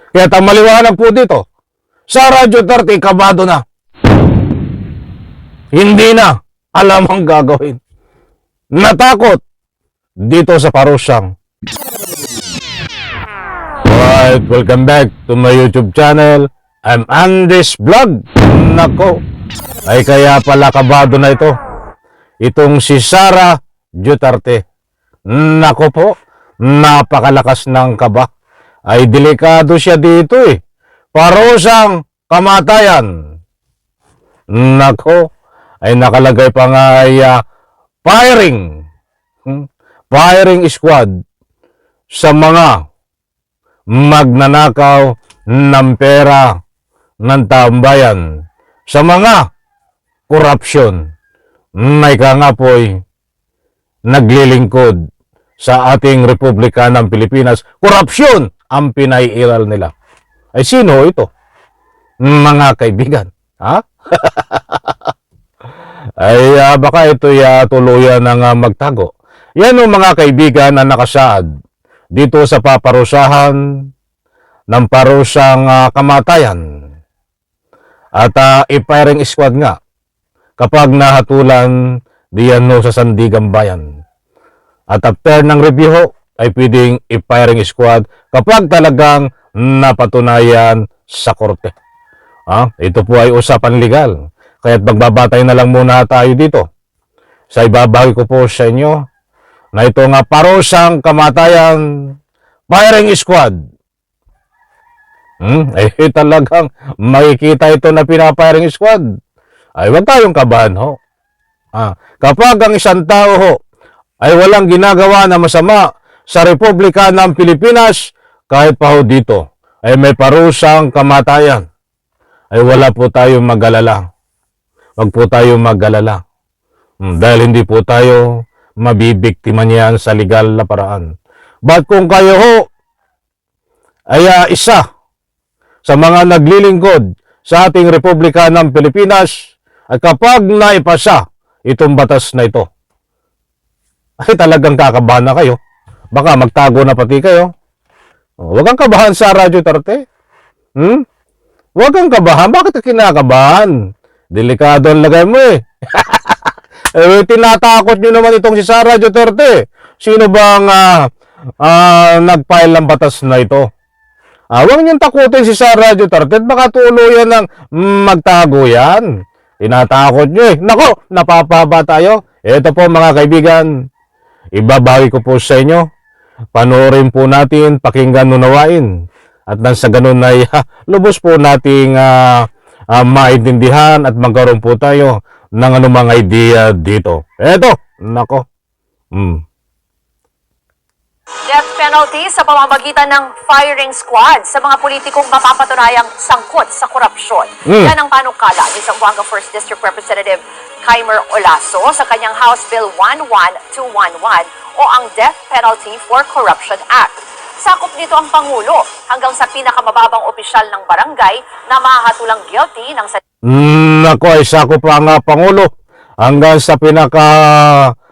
Kaya maliwanag po dito, sa Radyo 30, kabado na. Hindi na alam ang gagawin. Natakot dito sa parusang. Alright, welcome back to my YouTube channel. I'm Andes Vlog. Nako, ay kaya pala kabado na ito. Itong si Sara Duterte. Nako po, napakalakas ng kaba. Ay delikado siya dito eh. Parusang kamatayan. Nako, ay nakalagay pa nga ay firing squad sa mga magnanakaw ng pera ng tambayan, sa mga korupsyon. May ka nga po'y naglilingkod sa ating Republika ng Pilipinas. Korupsyon ang pinaiiral nila. Ay sino ito? Mga kaibigan. Ha? Ay baka ito'y tuluyan ng magtago. Yan o mga kaibigan na nakasaad dito sa paparusahan ng parusang kamatayan. At i-firing squad nga kapag nahatulan diyan no sa Sandigan Bayan. At after ng review ay pwedeng i-firing squad kapag talagang napatunayan sa korte. Ito po ay usapan legal. Kaya't magbabatay na lang muna tayo dito. Sa ibabahagi ko po sa inyo na ito nga parusang kamatayan firing squad. Ay talagang makikita ito na pinafiring squad. Ay huwag tayong kabahan ho. Kapag ang isang tao ho ay walang ginagawa na masama sa Republika ng Pilipinas, kahit pa ho dito ay may parusang kamatayan, ay wala po tayong mag-alala. Wag po tayo mag-alala. Dahil hindi po tayo mabibiktima niyan sa legal na paraan. But kung kayo ho ay isa sa mga naglilingkod sa ating Republika ng Pilipinas, at kapag naipasa itong batas na ito, ay talagang kakabahan na kayo. Baka magtago na pati kayo. Huwag kang kabahan sa Radyo 30. Huwag kang kabahan. Bakit ka kinakabahan? Delikado ang lagay mo eh. Tinatakot nyo naman itong si Sara Duterte. Sino bang nag-file ng batas na ito? Huwag niyong takutin si Sara Duterte at baka tuluyan ng magtago yan. Tinatakot nyo eh. Nako, napapaba tayo. Ito po mga kaibigan, ibabagi ko po sa inyo. Panoorin po natin, pakinggan, unawain. At nang sa ganun ay lubos po nating maintindihan at magkaroon po tayo ng anumang idea dito. Eto, nako. Death penalty sa pamamagitan ng firing squad sa mga politikong mapapatunayang sangkot sa korupsyon. Yan ang panukala ni Zamboanga 1st District Representative Kaimer Olaso sa kanyang House Bill 11211 o ang Death Penalty for Corruption Act. Sakop nito ang Pangulo hanggang sa pinakamababang opisyal ng barangay na mahatulang guilty ng Nako, ay sakop pa nga Pangulo hanggang sa pinaka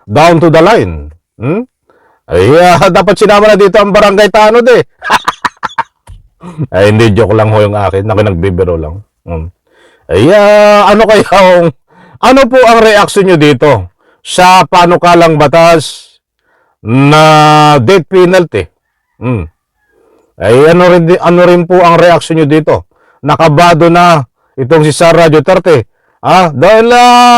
down to the line. Ay dapat sinama na dito ang barangay tanod eh. Ay hindi, joke lang ho yung akin. Ako nagbibiro lang. Ay ano po ang reaksyon nyo dito sa panukalang batas na death penalty? Ay ano rin po ang reaksyon nyo dito? Nakabado na itong si Sara Duterte. Dahil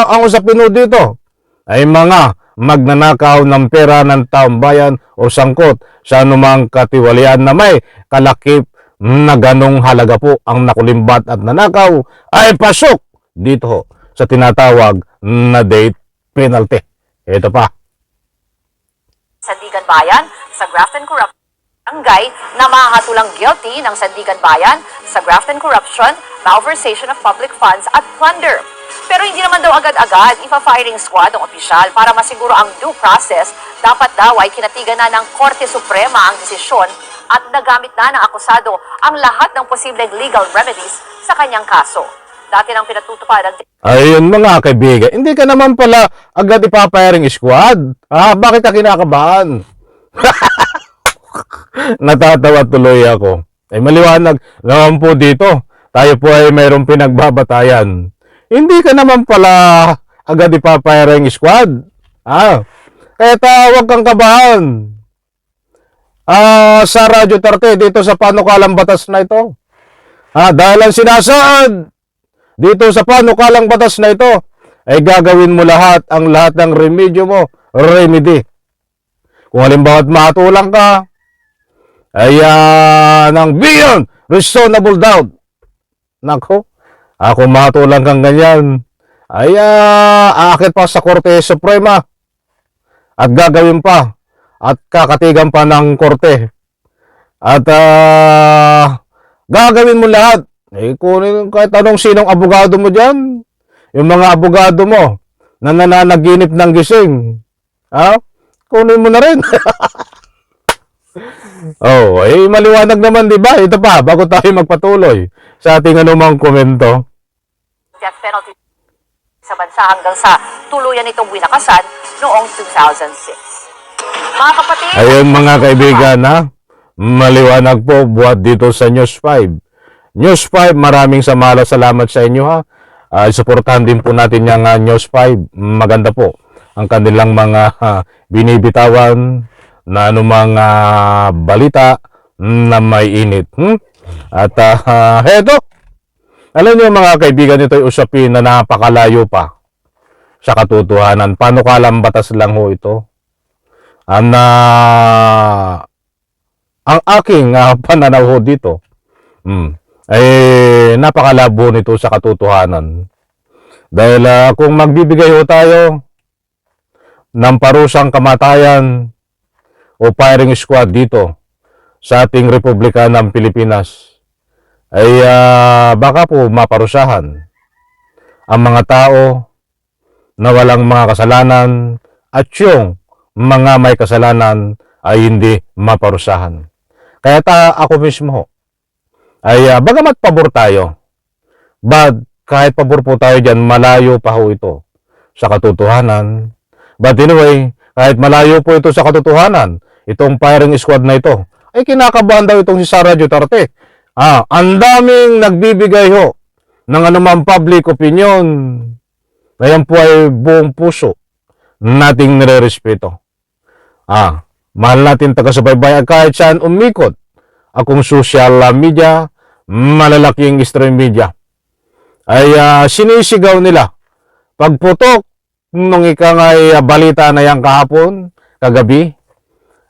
ang usapin mo dito ay mga magnanakaw ng pera ng taong bayan o sangkot sa anumang katiwalian na may kalakip na ganong halaga po ang nakulimbat at nanakaw ay pasok dito sa tinatawag na death penalty. Ito pa. Sandigan Bayan sa graft and corruption barangay na mahatulang guilty ng Sandigan Bayan sa graft and corruption, malversation of public funds at plunder. Pero hindi naman daw agad-agad ipa-firing squad ang opisyal para masiguro ang due process. Dapat daw ay kinatigan na ng Korte Suprema ang desisyon at nagamit na ng akusado ang lahat ng posibleng legal remedies sa kanyang kaso. Dati nang pinatutupad ang... Ayun mga kaibigan, hindi ka naman pala agad ipa-firing squad. Bakit ka kinakabahan? Natatawa tuloy ako. Ay maliwanag naman po dito. Tayo po ay mayroong pinagbabatayan. Hindi ka naman pala agad ipapiring squad. Kaya huwag kang kabahan. Sa Radyo Tarte, dito sa panukalang batas na ito. Dahil ang sinasaad dito sa panukalang batas na ito, ay gagawin mo lahat ng remedyo mo, remedy. Kung halimbawa matulang ka, ay ng beyond reasonable doubt. Nako, kung matulang kang ganyan, ay aakit pa sa Korte Suprema at gagawin pa at kakatigan pa ng korte. At gagawin mo lahat. Kunin kahit anong sinong abogado mo dyan. Yung mga abogado mo na nananaginip ng gising. Kunin mo na rin. Maliwanag naman, di ba? Ito pa, bago tayo magpatuloy sa ating anumang komento. Death penalty sa bansa hanggang sa tuluyan itong winakasan noong 2006. Mga kapatid, Ayun mga kaibigan, maliwanag po buhat dito sa News 5. News 5, maraming salamat sa inyo suportahan din po natin yung News 5. Maganda po ang kanilang mga binibitawan na anumang balita na may init. At heto, alam niyo mga kaibigan, ito ay usapin na napakalayo pa sa katotohanan. Panukalang batas lang ho ito. Ang aking pananaw ho dito ay napakalabo nito sa katotohanan. Dahil kung magbibigay ho tayo ng parusang kamatayan o firing squad dito sa ating Republika ng Pilipinas, ay baka po maparusahan ang mga tao na walang mga kasalanan at yung mga may kasalanan ay hindi maparusahan. Kaya ako mismo ay bagamat pabor tayo, but kahit pabor po tayo dyan, malayo pa ho ito sa katotohanan. But anyway, kahit malayo po ito sa katotohanan, itong firing squad na ito, ay kinakabahan daw itong si Sara Duterte. Ang daming nagbibigay ho ng anumang public opinion. Ngayon po ay buong puso nating nire-respeto. Mahal natin taga-subaybay kahit saan umikot. Akong social media, malalaking stream media, ay sinisigaw nila. Pagputok nung ay balita na yan kahapon, kagabi,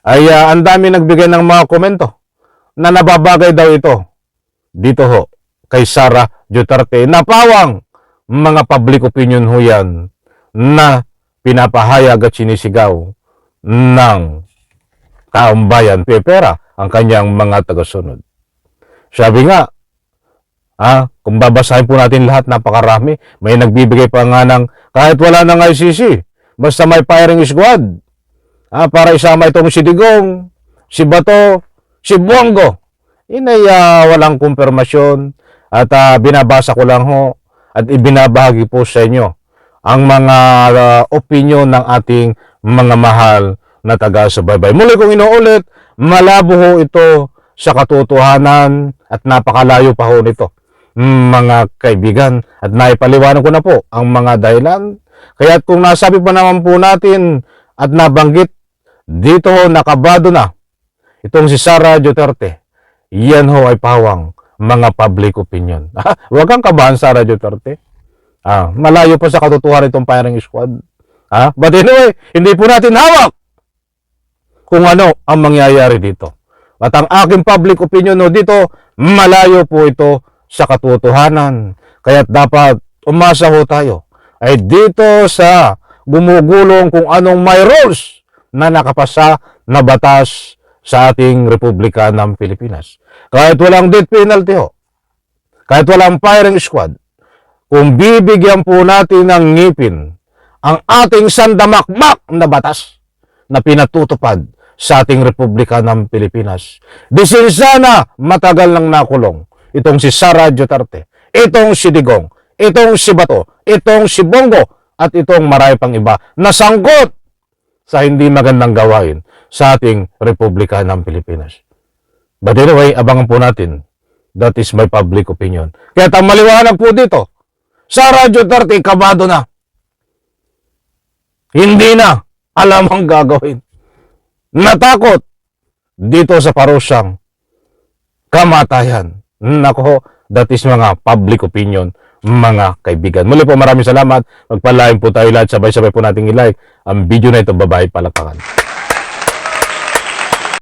ay ang dami nagbigay ng mga komento na nababagay daw ito dito ho kay Sara Duterte. Napawang mga public opinion ho yan na pinapahayag at sinisigaw ng taong bayan, pera ang kanyang mga tagasunod. Sabi nga, kung babasahin po natin lahat, napakarami. May nagbibigay pa nga ng kahit wala ng ICC, basta may firing squad. Para isama itong si Digong, si Bato, si Bongo. Inay walang kumpirmasyon at binabasa ko lang ho at ibinabahagi po sa inyo ang mga opinion ng ating mga mahal na taga-subaybay. Muli kong inuulit, malabo ho ito sa katotohanan at napakalayo pa ho nito, mga kaibigan. At naipaliwanag ko na po ang mga dahilan. Kaya kung nasabi pa naman po natin at nabanggit, dito ho nakabado na itong si Sara Duterte. Yan ho ay pawang mga public opinion. Huwag kang kabahan, Sara Duterte. Malayo pa sa katotohanan itong firing squad. But anyway, hindi po natin hawak kung ano ang mangyayari dito. At ang aking public opinion dito, malayo po ito sa katotohanan. Kaya dapat umasa ho tayo ay dito sa gumugulong kung anong may rules na nakapasa na batas sa ating Republika ng Pilipinas. Kahit walang death penalty ho, kahit walang firing squad, kung bibigyan po natin ng ngipin ang ating sandamakmak na batas na pinatutupad sa ating Republika ng Pilipinas, sana matagal nang nakulong itong si Sara Duterte, itong si Digong, itong si Bato, itong si Bongo, at itong marami pang iba na sangkot sa hindi magandang gawain sa ating Republika ng Pilipinas. But anyway, abangan po natin. That is my public opinion. Kaya ang maliwanag po dito, Sara Duterte, kabado na. Hindi na alam ang gagawin. Natakot dito sa parusyang kamatayan. Nako, that is mga public opinion, mga kaibigan. Muli po, maraming salamat. Magpalain po tayo lahat. Sabay-sabay po nating i-like ang video na ito. Bye-bye, palakpakan.